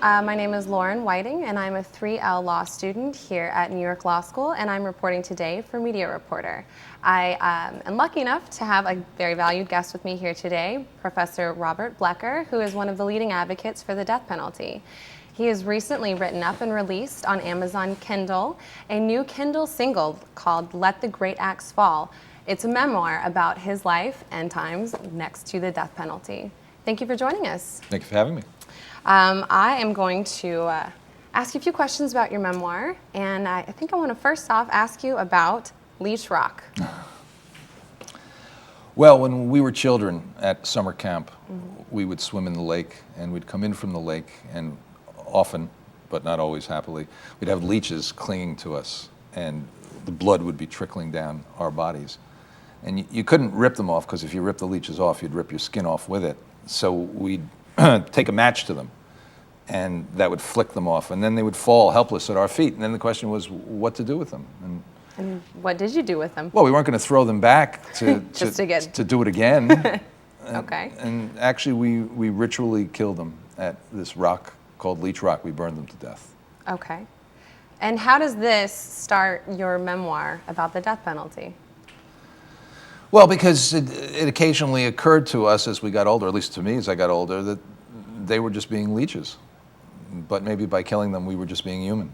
My name is Lauren Whiting, and I'm a 3L law student here at New York Law School, and I'm reporting today for Media Reporter. I am lucky enough to have a very valued guest with me here today, Professor Robert Blecker, who is one of the leading advocates for the death penalty. He has recently written up and released on Amazon Kindle a new Kindle single called Let the Great Axe Fall. It's a memoir about his life and times next to the death penalty. Thank you for joining us. Thank you for having me. I am going to ask you a few questions about your memoir, and I think I want to first off ask you about Leech Rock. Well, when we were children at summer camp, we would swim in the lake, and we'd come in from the lake, and often, but not always happily, we'd have leeches clinging to us, and the blood would be trickling down our bodies. And you couldn't rip them off, because if you ripped the leeches off, you'd rip your skin off with it. So we'd take a match to them, and that would flick them off, and then they would fall helpless at our feet. And then the question was what to do with them. And what did you do with them? Well, we weren't going to throw them back to do it again. Okay. And actually, we ritually killed them at this rock called Leech Rock. We burned them to death. Okay. And how does this start your memoir about the death penalty? Well, because it occasionally occurred to us as we got older, at least to me as I got older, that they were just being leeches. But maybe by killing them, we were just being human.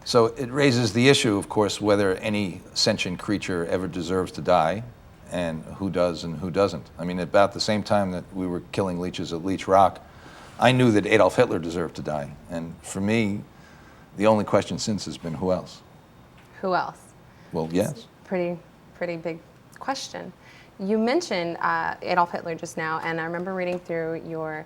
So it raises the issue, of course, whether any sentient creature ever deserves to die, and who does and who doesn't. I mean, about the same time that we were killing leeches at Leech Rock, I knew that Adolf Hitler deserved to die. And for me, the only question since has been, who else? Who else? Well, yes. Pretty big question. You mentioned Adolf Hitler just now, and I remember reading through your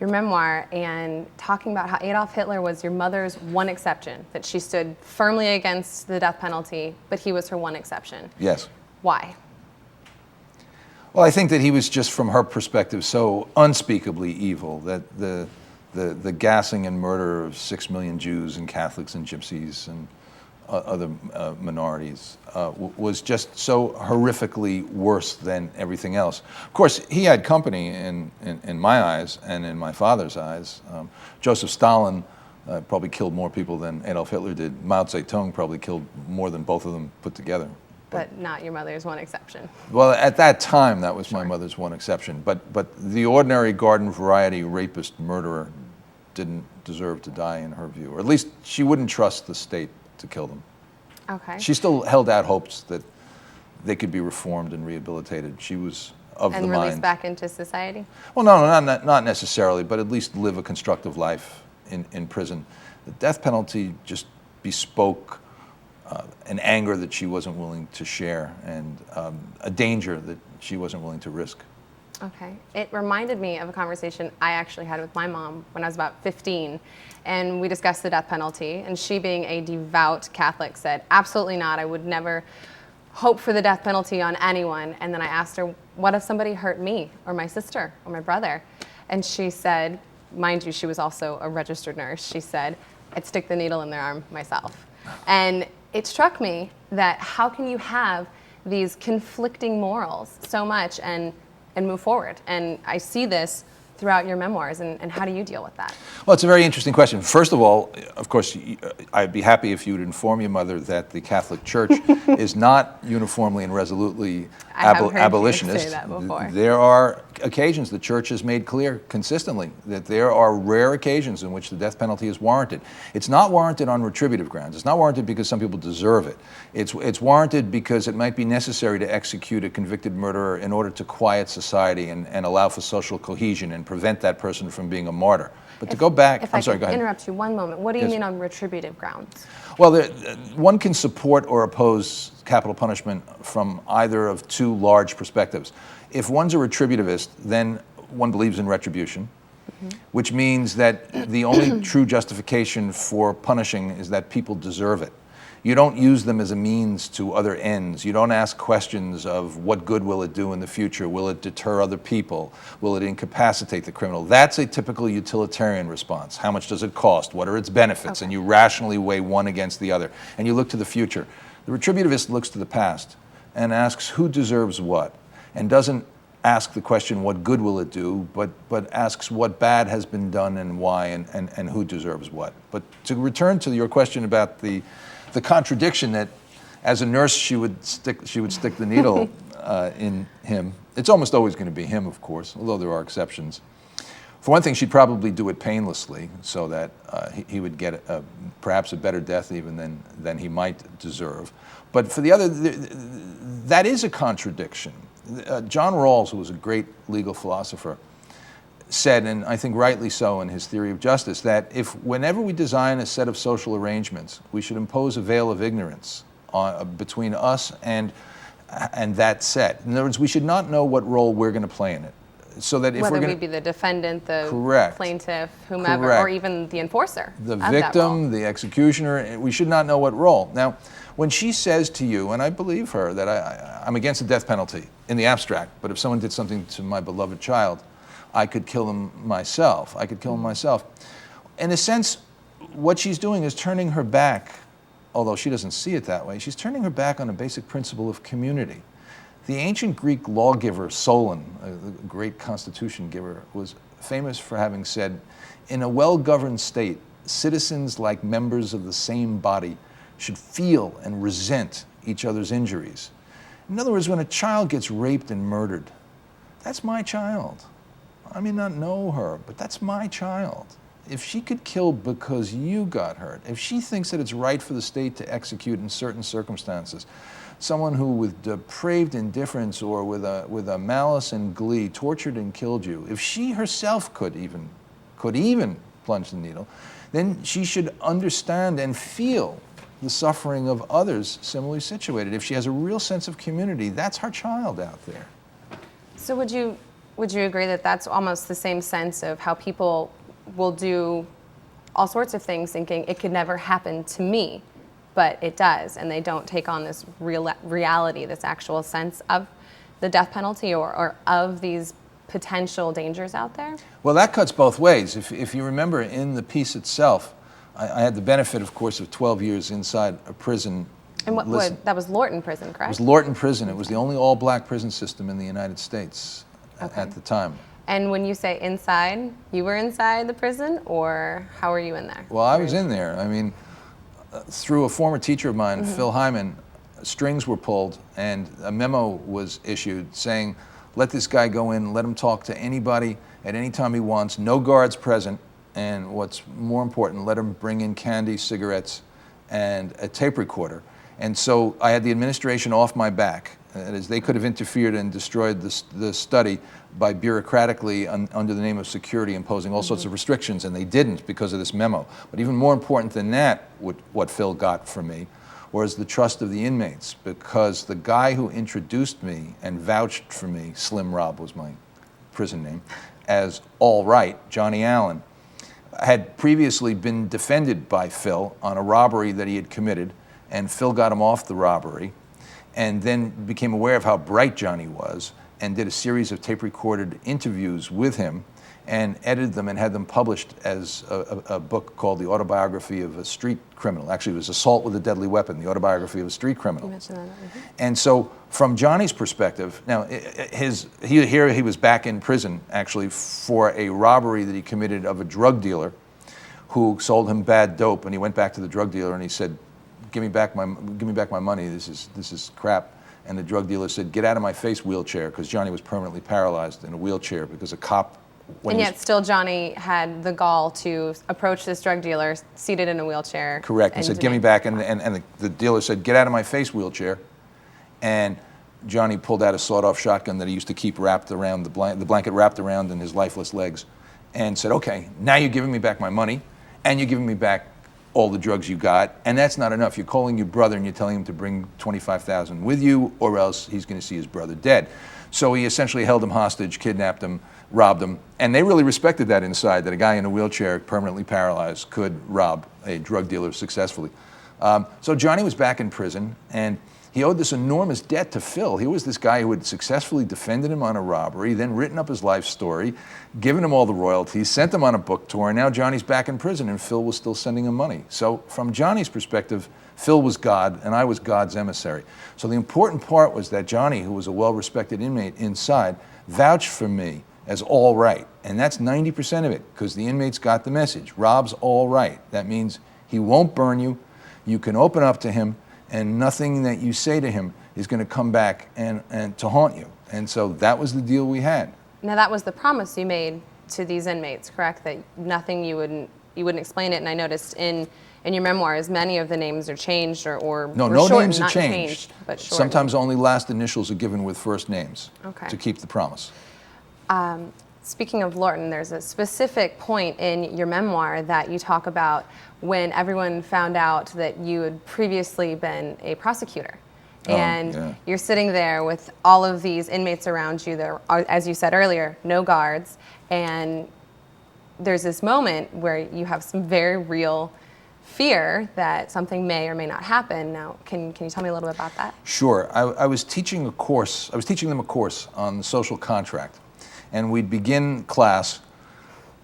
memoir and talking about how Adolf Hitler was your mother's one exception, that she stood firmly against the death penalty, but he was her one exception. Yes. Why? Well, I think that he was just, from her perspective, so unspeakably evil that the gassing and murder of 6 million Jews and Catholics and Gypsies and other minorities was just so horrifically worse than everything else. Of course, he had company in my eyes and in my father's eyes. Joseph Stalin probably killed more people than Adolf Hitler did. Mao Zedong probably killed more than both of them put together. But not your mother's one exception. Well, at that time, that was my mother's one exception. But the ordinary garden variety rapist murderer didn't deserve to die in her view. Or at least she wouldn't trust the state to kill them. Okay. She still held out hopes that they could be reformed and rehabilitated. She was of the mind. And released back into society? Well, no, not necessarily, but at least live a constructive life in prison. The death penalty just bespoke an anger that she wasn't willing to share, and a danger that she wasn't willing to risk. Okay. It reminded me of a conversation I actually had with my mom when I was about 15, and we discussed the death penalty, and she, being a devout Catholic, said, absolutely not, I would never hope for the death penalty on anyone. And then I asked her, what if somebody hurt me or my sister or my brother? And she said, mind you, she was also a registered nurse, she said, I'd stick the needle in their arm myself. And it struck me that how can you have these conflicting morals so much and move forward? And I see this throughout your memoirs, and how do you deal with that? Well, it's a very interesting question. First of all, of course, I'd be happy if you would inform your mother that the Catholic Church is not uniformly and resolutely abolitionist. You say that before. There are occasions the Church has made clear consistently that there are rare occasions in which the death penalty is warranted. It's not warranted on retributive grounds. It's not warranted because some people deserve it. It's warranted because it might be necessary to execute a convicted murderer in order to quiet society and allow for social cohesion and prevent that person from being a martyr. But to go back, if I'm sorry, go ahead. Interrupt you one moment. What do you Yes. mean on retributive grounds? Well, one can support or oppose capital punishment from either of two large perspectives. If one's a retributivist, then one believes in retribution, which means that the only true justification for punishing is that people deserve it. You don't use them as a means to other ends. You don't ask questions of what good will it do in the future? Will it deter other people? Will it incapacitate the criminal? That's a typical utilitarian response. How much does it cost? What are its benefits? Okay. And you rationally weigh one against the other. And you look to the future. The retributivist looks to the past and asks who deserves what, and doesn't ask the question, what good will it do, but asks what bad has been done and why, and who deserves what. But to return to your question about the contradiction that as a nurse she would stick the needle in him. It's almost always going to be him, of course, although there are exceptions. For one thing, she'd probably do it painlessly so that he would get perhaps a better death even than he might deserve. But for the other, that is a contradiction. John Rawls, who was a great legal philosopher, said, and I think rightly so in his theory of justice, that if whenever we design a set of social arrangements, we should impose a veil of ignorance between us and that set. In other words, we should not know what role we're going to play in it. So that if whether we're we be the defendant, the correct, plaintiff, whomever, correct, or even the enforcer, the victim, the executioner, we should not know what role. Now, when she says to you, and I believe her, that I'm against the death penalty in the abstract, but if someone did something to my beloved child, I could kill them myself. I could kill him myself. In a sense, what she's doing is turning her back, although she doesn't see it that way, she's turning her back on a basic principle of community. The ancient Greek lawgiver Solon, a great constitution giver, was famous for having said, in a well-governed state, citizens like members of the same body should feel and resent each other's injuries. In other words, when a child gets raped and murdered, that's my child. I may not know her, but that's my child. If she could kill because you got hurt, if she thinks that it's right for the state to execute in certain circumstances, someone who with depraved indifference or with a malice and glee tortured and killed you, if she herself could even plunge the needle, then she should understand and feel the suffering of others similarly situated. If she has a real sense of community, that's her child out there. So would you agree that that's almost the same sense of how people will do all sorts of things thinking it could never happen to me, but it does, and they don't take on this reality, this actual sense of the death penalty or of these potential dangers out there? Well, that cuts both ways. If you remember, in the piece itself, I had the benefit, of course, of 12 years inside a prison. And that was Lorton prison, correct? It was Lorton prison. It was the only all-black prison system in the United States at the time. And when you say inside, you were inside the prison, or how were you in there? Well, I was in there. I mean, through a former teacher of mine, Phil Hyman, strings were pulled and a memo was issued saying, let this guy go in, let him talk to anybody at any time he wants, no guards present, and what's more important, let him bring in candy, cigarettes, and a tape recorder. And so I had the administration off my back. That is, they could have interfered and destroyed the study by bureaucratically, under the name of security, imposing all sorts of restrictions, and they didn't because of this memo. But even more important than that, what Phil got from me, was the trust of the inmates, because the guy who introduced me and vouched for me, Slim Rob was my prison name, as all right, Johnny Allen, had previously been defended by Phil on a robbery that he had committed, and Phil got him off the robbery, and then became aware of how bright Johnny was, and did a series of tape-recorded interviews with him, and edited them and had them published as a book called The Autobiography of a Street Criminal. Actually, it was Assault with a Deadly Weapon, The Autobiography of a Street Criminal. You mentioned that. And so, from Johnny's perspective, now, he was back in prison, actually, for a robbery that he committed of a drug dealer who sold him bad dope, and he went back to the drug dealer and he said, give me back my money, this is crap. And the drug dealer said, get out of my face, wheelchair, because Johnny was permanently paralyzed in a wheelchair because a cop... And yet still Johnny had the gall to approach this drug dealer seated in a wheelchair. Correct, and said, give me back, and the dealer said, get out of my face, wheelchair. And Johnny pulled out a sawed-off shotgun that he used to keep wrapped around, the blanket wrapped around in his lifeless legs, and said, okay, now you're giving me back my money, and you're giving me back all the drugs you got, and that's not enough. You're calling your brother and you're telling him to bring $25,000 with you, or else he's going to see his brother dead. So he essentially held him hostage, kidnapped him, robbed him, and they really respected that inside, that a guy in a wheelchair, permanently paralyzed, could rob a drug dealer successfully. So Johnny was back in prison, and he owed this enormous debt to Phil. He was this guy who had successfully defended him on a robbery, then written up his life story, given him all the royalties, sent him on a book tour, and now Johnny's back in prison, and Phil was still sending him money. So from Johnny's perspective, Phil was God, and I was God's emissary. So the important part was that Johnny, who was a well-respected inmate inside, vouched for me as all right. And that's 90% of it, because the inmates got the message. Rob's all right. That means he won't burn you. You can open up to him, and nothing that you say to him is going to come back and to haunt you. And so that was the deal we had. Now that was the promise you made to these inmates, correct? That nothing, you wouldn't explain it. And I noticed in your memoirs, many of the names are changed or no shortened, names are not changed. But shortened. Sometimes only last initials are given with first names Okay. to keep the promise. Speaking of Lorton, there's a specific point in your memoir that you talk about when everyone found out that you had previously been a prosecutor. And yeah. You're sitting there with all of these inmates around you. There are, as you said earlier, no guards. And there's this moment where you have some very real fear that something may or may not happen. Now, can you tell me a little bit about that? Sure. I was teaching a course. I was teaching them a course on the social contract. And we'd begin class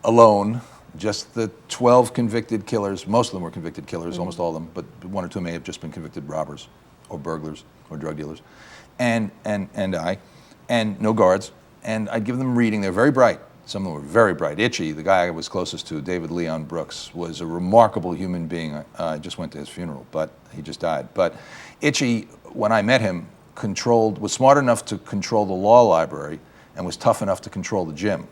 alone, just the 12 convicted killers. Most of them were convicted killers, almost all of them, but one or two may have just been convicted robbers or burglars or drug dealers. And I, and no guards. And I'd give them reading. They're very bright. Some of them were very bright. Itchy, the guy I was closest to, David Leon Brooks, was a remarkable human being. I just went to his funeral, but he just died. But Itchy, when I met him, was smart enough to control the law library and was tough enough to control the gym.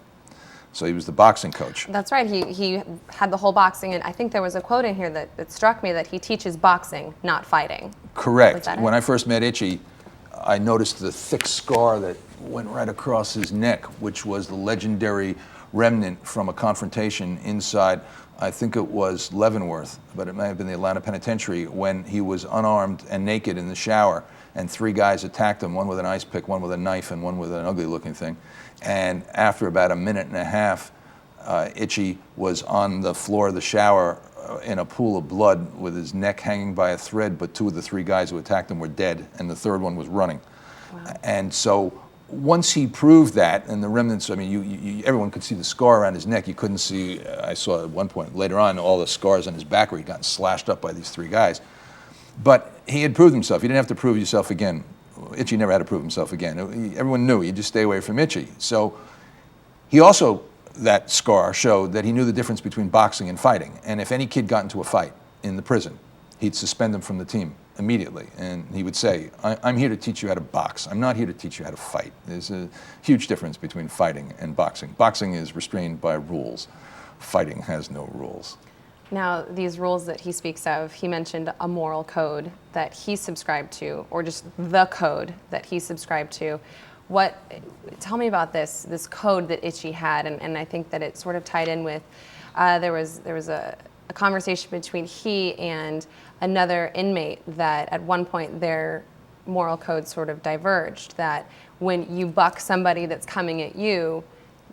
So he was the boxing coach. That's right. He had the whole boxing, and I think there was a quote in here that struck me that he teaches boxing, not fighting. Correct. Was that it? When I first met Itchy, I noticed the thick scar that went right across his neck, which was the legendary remnant from a confrontation inside, I think it was Leavenworth, but it may have been the Atlanta Penitentiary, when he was unarmed and naked in the shower, and three guys attacked him, one with an ice pick, one with a knife, and one with an ugly-looking thing. And after about a minute and a half, Itchy was on the floor of the shower in a pool of blood with his neck hanging by a thread, but two of the three guys who attacked him were dead, and the third one was running. Wow. And so once he proved that, and the remnants, I mean, everyone could see the scar around his neck. You couldn't see, I saw at one point later on, all the scars on his back where he'd gotten slashed up by these three guys. But he had proved himself. He didn't have to prove himself again. Itchy never had to prove himself again. Everyone knew. You just stay away from Itchy. So he also, that scar showed that he knew the difference between boxing and fighting. And if any kid got into a fight in the prison, he'd suspend them from the team immediately. And he would say, I'm here to teach you how to box. I'm not here to teach you how to fight. There's a huge difference between fighting and boxing. Boxing is restrained by rules. Fighting has no rules. Now, these rules that he speaks of, he mentioned a moral code that he subscribed to, or just the code that he subscribed to. Tell me about this code that Itchy had, and I think that it sort of tied in with, there was a conversation between he and another inmate that at one point their moral code sort of diverged, that when you buck somebody that's coming at you,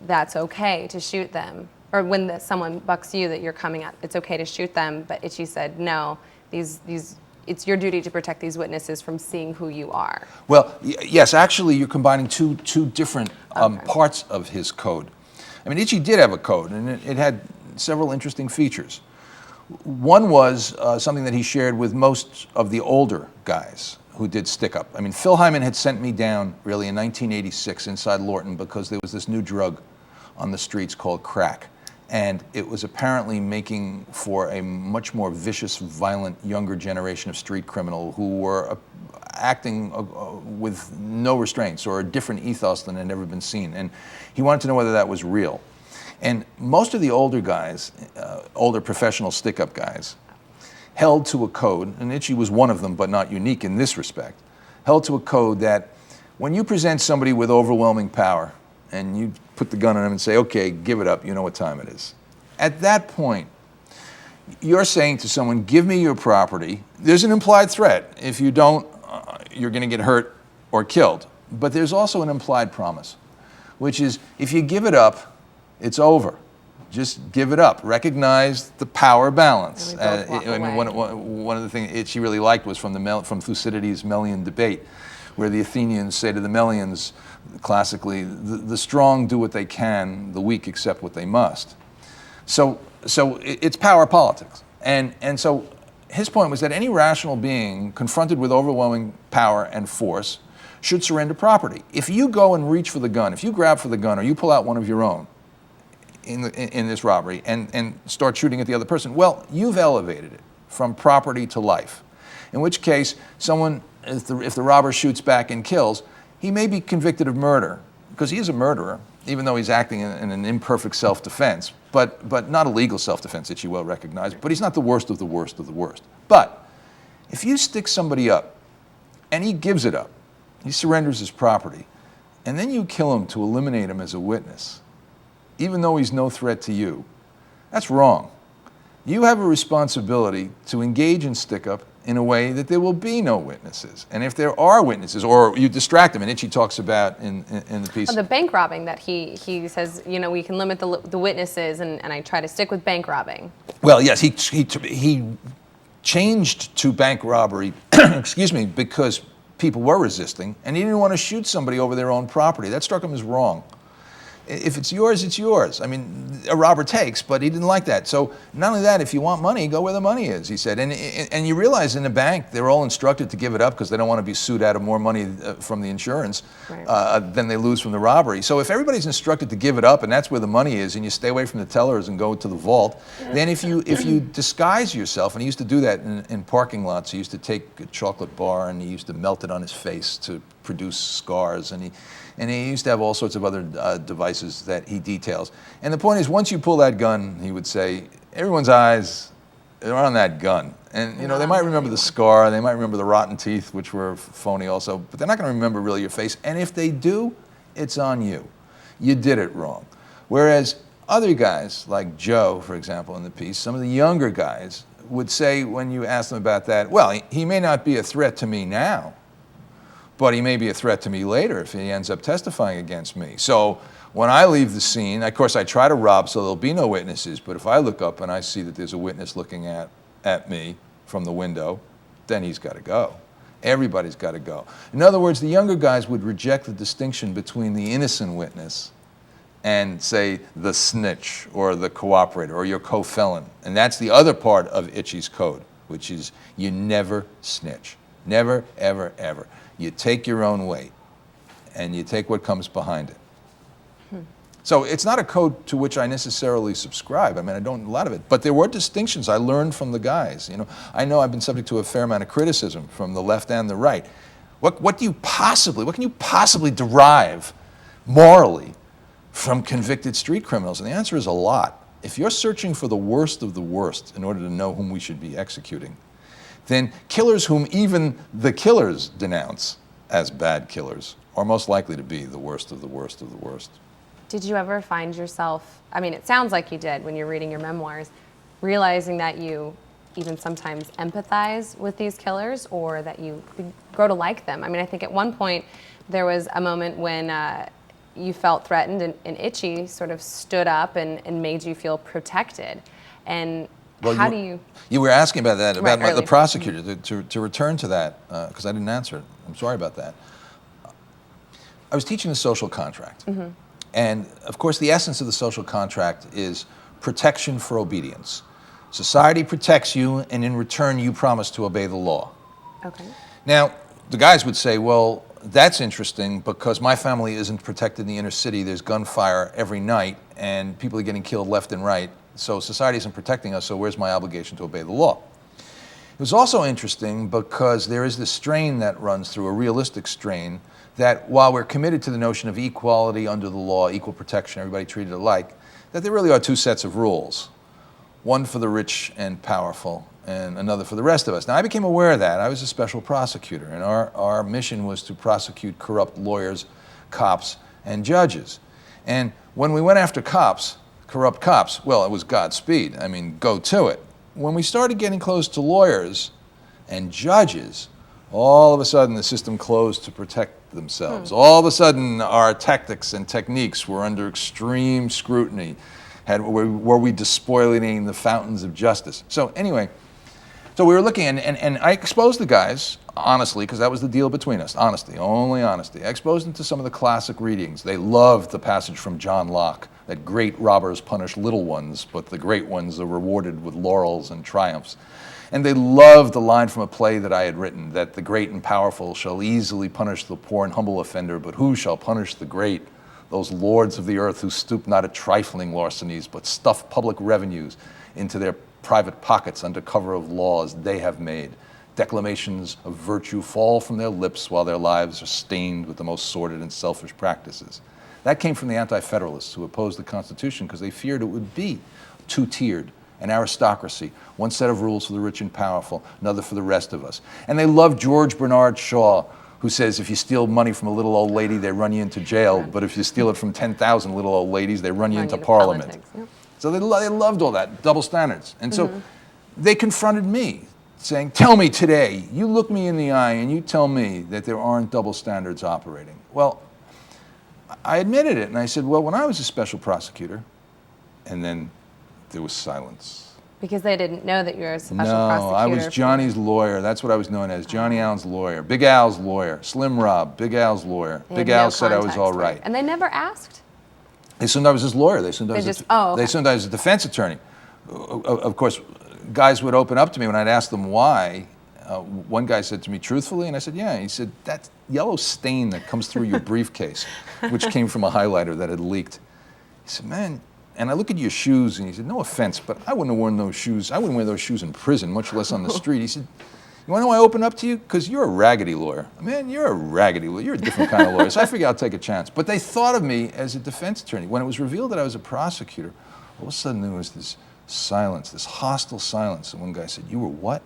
that's okay to shoot them. Or when someone bucks you that you're coming at, it's okay to shoot them. But Itchy said, no, it's your duty to protect these witnesses from seeing who you are. Well, yes, actually, you're combining two different parts of his code. I mean, Itchy did have a code, and it had several interesting features. One was something that he shared with most of the older guys who did stick-up. I mean, Phil Hyman had sent me down, really, in 1986 inside Lorton because there was this new drug on the streets called crack. And it was apparently making for a much more vicious, violent, younger generation of street criminal who were acting with no restraints or a different ethos than had ever been seen. And he wanted to know whether that was real. And most of the older guys, older professional stick-up guys, held to a code, and Itchy was one of them, but not unique in this respect, held to a code that when you present somebody with overwhelming power, and you put the gun on him and say, okay, give it up, you know what time it is. At that point, you're saying to someone, give me your property. There's an implied threat. If you don't, you're going to get hurt or killed. But there's also an implied promise, which is if you give it up, it's over. Just give it up. Recognize the power balance. And we both walk I mean, away. one of the things she really liked was from Thucydides' Melian debate, where the Athenians say to the Melians, classically, the strong do what they can, the weak accept what they must. So it's power politics. And so his point was that any rational being confronted with overwhelming power and force should surrender property. If you go and reach for the gun, if you grab for the gun or you pull out one of your own in this robbery and start shooting at the other person, well, you've elevated it from property to life. In which case, someone, if the robber shoots back and kills, he may be convicted of murder, because he is a murderer, even though he's acting in an imperfect self-defense, but not a legal self-defense that you well recognize, but he's not the worst of the worst of the worst. But if you stick somebody up and he gives it up, he surrenders his property, and then you kill him to eliminate him as a witness, even though he's no threat to you, that's wrong. You have a responsibility to engage in stick-up in a way that there will be no witnesses. And if there are witnesses, or you distract them, and Itchy talks about in the piece. Oh, the bank robbing that he says, you know, we can limit the witnesses, and I try to stick with bank robbing. Well, yes, he changed to bank robbery, excuse me, because people were resisting, and he didn't want to shoot somebody over their own property. That struck him as wrong. If it's yours, it's yours. I mean, a robber takes, but he didn't like that. So not only that, if you want money, go where the money is, he said. And you realize in the bank, they're all instructed to give it up because they don't want to be sued out of more money from the insurance than they lose from the robbery. So if everybody's instructed to give it up and that's where the money is, and you stay away from the tellers and go to the vault, then if you disguise yourself, and he used to do that in parking lots, he used to take a chocolate bar and he used to melt it on his face to produce scars, and he used to have all sorts of other devices that he details. And the point is, once you pull that gun, he would say, everyone's eyes are on that gun. And you know, they might remember the scar, they might remember the rotten teeth, which were phony also, but they're not going to remember really your face. And if they do, it's on you. You did it wrong. Whereas other guys, like Joe, for example, in the piece, some of the younger guys would say, when you ask them about that, well, he may not be a threat to me now, but he may be a threat to me later if he ends up testifying against me. So when I leave the scene, of course I try to rob so there'll be no witnesses, but if I look up and I see that there's a witness looking at me from the window, then he's got to go. Everybody's got to go. In other words, the younger guys would reject the distinction between the innocent witness and, say, the snitch or the cooperator or your co-felon. And that's the other part of Itchy's code, which is you never snitch. Never, ever, ever. You take your own weight, and you take what comes behind it. So it's not a code to which I necessarily subscribe. I mean, I don't, a lot of it. But there were distinctions I learned from the guys. You know I've been subject to a fair amount of criticism from the left and the right. What can you possibly derive morally from convicted street criminals? And the answer is a lot. If you're searching for the worst of the worst in order to know whom we should be executing, then killers whom even the killers denounce as bad killers are most likely to be the worst of the worst of the worst. Did you ever find yourself, I mean, it sounds like you did when you're reading your memoirs, realizing that you even sometimes empathize with these killers, or that you grow to like them? I mean, I think at one point there was a moment when you felt threatened, and Itchy sort of stood up and made you feel protected. And well, how do you... You were asking about that, about right, the prosecutor, to return to that, because I didn't answer it. I'm sorry about that. I was teaching the social contract. Mm-hmm. And of course, the essence of the social contract is protection for obedience. Society protects you, and in return, you promise to obey the law. Okay. Now, the guys would say, well, that's interesting because my family isn't protected in the inner city. There's gunfire every night, and people are getting killed left and right. So society isn't protecting us, so where's my obligation to obey the law? It was also interesting because there is this strain that runs through, a realistic strain, that while we're committed to the notion of equality under the law, equal protection, everybody treated alike, that there really are two sets of rules. One for the rich and powerful, and another for the rest of us. Now, I became aware of that. I was a special prosecutor, and our mission was to prosecute corrupt lawyers, cops, and judges. And when we went after cops, corrupt cops, well, it was Godspeed. I mean, go to it. When we started getting close to lawyers and judges, all of a sudden the system closed to protect themselves. All of a sudden our tactics and techniques were under extreme scrutiny. Were we despoiling the fountains of justice? So anyway, so we were looking, and I exposed the guys, honestly, because that was the deal between us, honesty, only honesty. I exposed them to some of the classic readings. They loved the passage from John Locke, that great robbers punish little ones, but the great ones are rewarded with laurels and triumphs. And they loved the line from a play that I had written, that the great and powerful shall easily punish the poor and humble offender, but who shall punish the great? Those lords of the earth who stoop not at trifling larcenies, but stuff public revenues into their private pockets under cover of laws they have made. Declamations of virtue fall from their lips while their lives are stained with the most sordid and selfish practices. That came from the anti-federalists who opposed the Constitution because they feared it would be two-tiered, an aristocracy, one set of rules for the rich and powerful, another for the rest of us. And they loved George Bernard Shaw, who says if you steal money from a little old lady, they run you into jail, but if you steal it from 10,000 little old ladies, they run you into Parliament. Politics, yep. So they loved all that, double standards. And so they confronted me, saying, tell me today, you look me in the eye and you tell me that there aren't double standards operating. Well, I admitted it, and I said, well, when I was a special prosecutor, and then there was silence. Because they didn't know that you were a special No, prosecutor. I was Johnny's lawyer. That's what I was known as, Johnny Allen's lawyer, Big Al's lawyer, Slim Rob, Big Al's lawyer. They Big had Al no said I was context all for it. right. And they never asked? They assumed I was his lawyer. They assumed I was okay. they assumed I was a defense attorney. Of course, guys would open up to me when I'd ask them why. One guy said to me truthfully, and I said, yeah. He said, that yellow stain that comes through your briefcase, which came from a highlighter that had leaked. He said, man, and I look at your shoes, and he said, no offense, but I wouldn't have worn those shoes. I wouldn't wear those shoes in prison, much less on the street. He said, you want to know why I open up to you? Because you're a raggedy lawyer. Man, you're a raggedy lawyer. You're a different kind of lawyer. So I figured I'll take a chance. But they thought of me as a defense attorney. When it was revealed that I was a prosecutor, all of a sudden there was this silence, this hostile silence. And one guy said, you were what?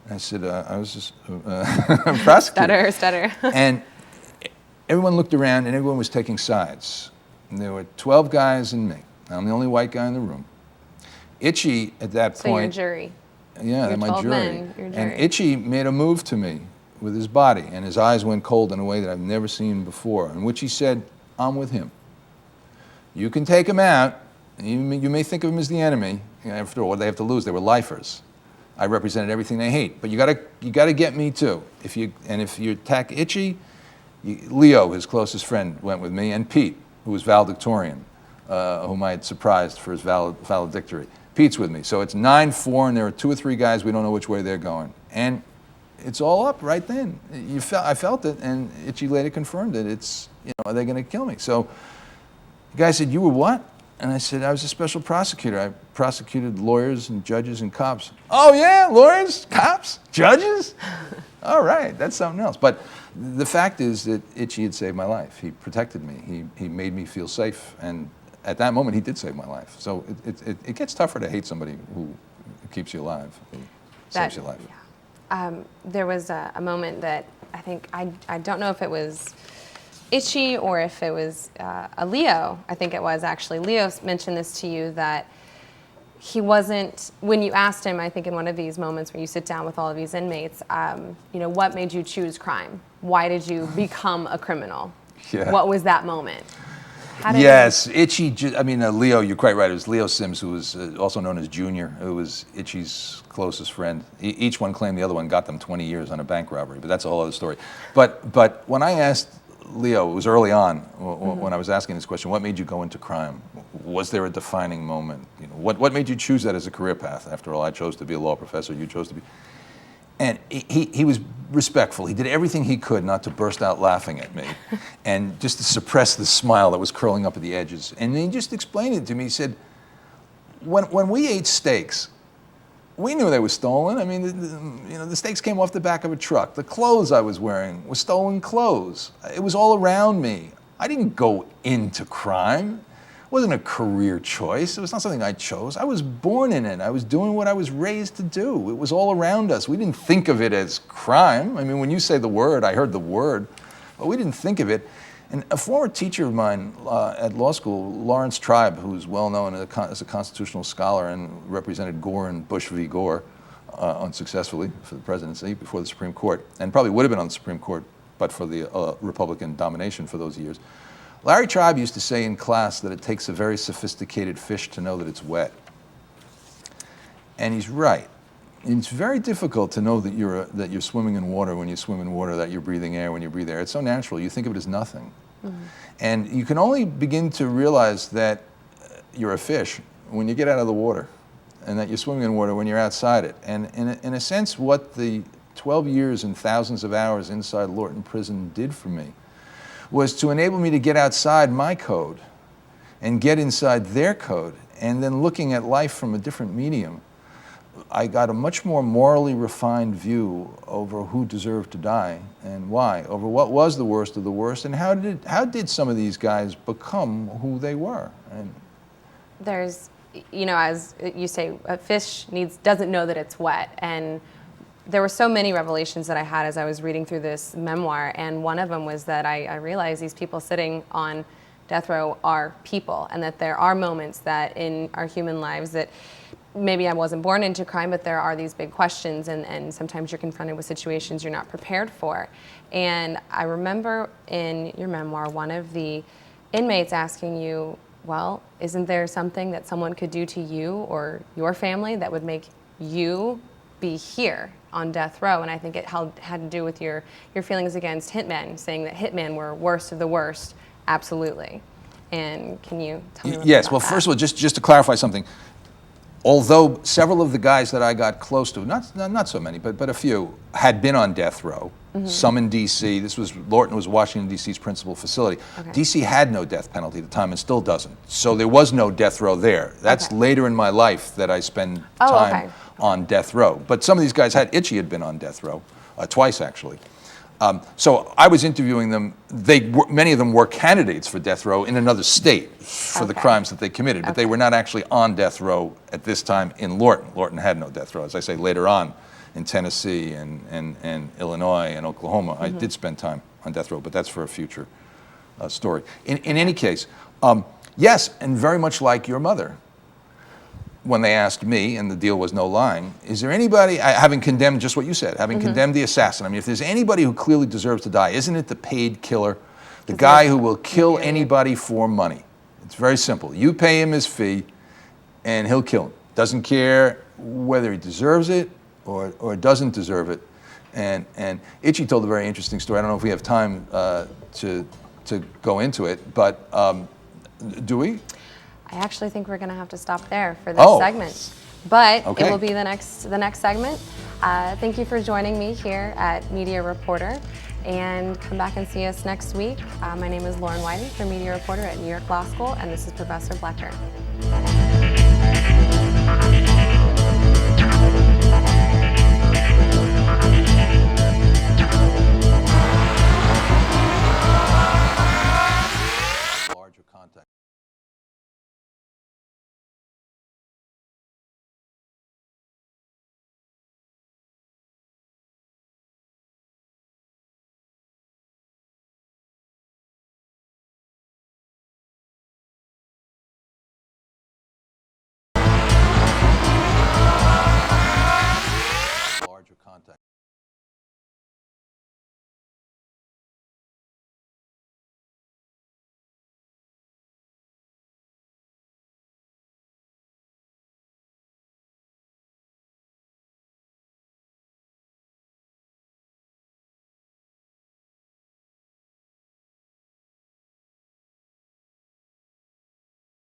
And I said, I was just a prosecutor. Stutter. And everyone looked around, and everyone was taking sides. And there were 12 guys and me. I'm the only white guy in the room. Itchy, at that So point... your jury. Yeah, they're my 12 jury. men, your jury. And Itchy made a move to me with his body, and his eyes went cold in a way that I've never seen before, in which he said, I'm with him. You can take him out. You may think of him as the enemy. After all, what they have to lose? They were lifers. I represented everything they hate. But you gotta get me too. If you attack Itchy, Leo, his closest friend, went with me, and Pete, who was valedictorian, whom I had surprised for his valedictory. Pete's with me. So it's 9-4, and there are 2 or 3 guys, we don't know which way they're going. And it's all up right then. I felt it, and Itchy later confirmed it. It's, are they going to kill me? So the guy said, you were what? And I said, I was a special prosecutor. I prosecuted lawyers and judges and cops. Oh yeah, lawyers, cops, judges? All right, that's something else. But the fact is that Itchy had saved my life. He protected me. He made me feel safe, and at that moment, he did save my life. So it gets tougher to hate somebody who keeps you alive, who saves your life. Yeah. There was a moment that I think, I don't know if it was Itchy or if it was a Leo, I think it was actually. Leo mentioned this to you, that he wasn't, when you asked him, I think in one of these moments where you sit down with all of these inmates, what made you choose crime? Why did you become a criminal? Yeah. What was that moment? Yes, Itchy, Leo, you're quite right. It was Leo Sims, who was also known as Junior, who was Itchy's closest friend. Each one claimed the other one got them 20 years on a bank robbery, but that's a whole other story. But when I asked Leo, it was early on when I was asking this question, what made you go into crime? Was there a defining moment? What made you choose that as a career path? After all, I chose to be a law professor, you chose to be... And he was respectful. He did everything he could not to burst out laughing at me and just to suppress the smile that was curling up at the edges. And he just explained it to me. He said, when we ate steaks, we knew they were stolen. I mean, the steaks came off the back of a truck. The clothes I was wearing were stolen clothes. It was all around me. I didn't go into crime. It wasn't a career choice. It was not something I chose. I was born in it. I was doing what I was raised to do. It was all around us. We didn't think of it as crime. I mean, when you say the word, I heard the word, but we didn't think of it. And a former teacher of mine at law school, Lawrence Tribe, who's well known as a constitutional scholar and represented Gore and Bush v. Gore unsuccessfully for the presidency before the Supreme Court, and probably would have been on the Supreme Court but for the Republican domination for those years. Larry Tribe used to say in class that it takes a very sophisticated fish to know that it's wet. And he's right. It's very difficult to know that you're swimming in water when you swim in water, that you're breathing air when you breathe air. It's so natural. You think of it as nothing. And you can only begin to realize that you're a fish when you get out of the water, and that you're swimming in water when you're outside it. And in a sense, what the 12 years and thousands of hours inside Lorton Prison did for me was to enable me to get outside my code and get inside their code, and then looking at life from a different medium, I got a much more morally refined view over who deserved to die and why, over what was the worst of the worst, and how did some of these guys become who they were. And there's, you know, as you say, a fish doesn't know that it's wet. And there were so many revelations that I had as I was reading through this memoir, and one of them was that I realized these people sitting on death row are people, and that there are moments that in our human lives that maybe I wasn't born into crime, but there are these big questions, and sometimes you're confronted with situations you're not prepared for. And I remember in your memoir, one of the inmates asking you, well, isn't there something that someone could do to you or your family that would make you be here on death row? And I think it had to do with your feelings against hitmen, saying that hitmen were worst of the worst. Absolutely. And can you tell me a little bit about that? First of all, just to clarify something, although several of the guys that I got close to, not so many, but a few, had been on death row, some in D.C. Lorton was Washington, D.C.'s principal facility. Okay. D.C. had no death penalty at the time and still doesn't. So there was no death row there. That's later in my life that I spend time on death row. But some of these guys Itchy had been on death row, twice actually. So I was interviewing them. Many of them were candidates for death row in another state for the crimes that they committed, but they were not actually on death row at this time in Lorton. Lorton had no death row. As I say, later on in Tennessee and Illinois and Oklahoma, I did spend time on death row, but that's for a future story. In any case, yes, and very much like your mother, when they asked me, and the deal was no lying, is there anybody, having condemned just what you said, having condemned the assassin, I mean, if there's anybody who clearly deserves to die, isn't it the paid killer? The guy who will kill anybody for money. It's very simple. You pay him his fee, and he'll kill him. Doesn't care whether he deserves it or doesn't deserve it. And Itchy told a very interesting story. I don't know if we have time to go into it, but do we? I actually think we're going to have to stop there for this segment, but it will be the next segment. Thank you for joining me here at Media Reporter, and come back and see us next week. My name is Lauren Whiting from Media Reporter at New York Law School, and this is Professor Blecker.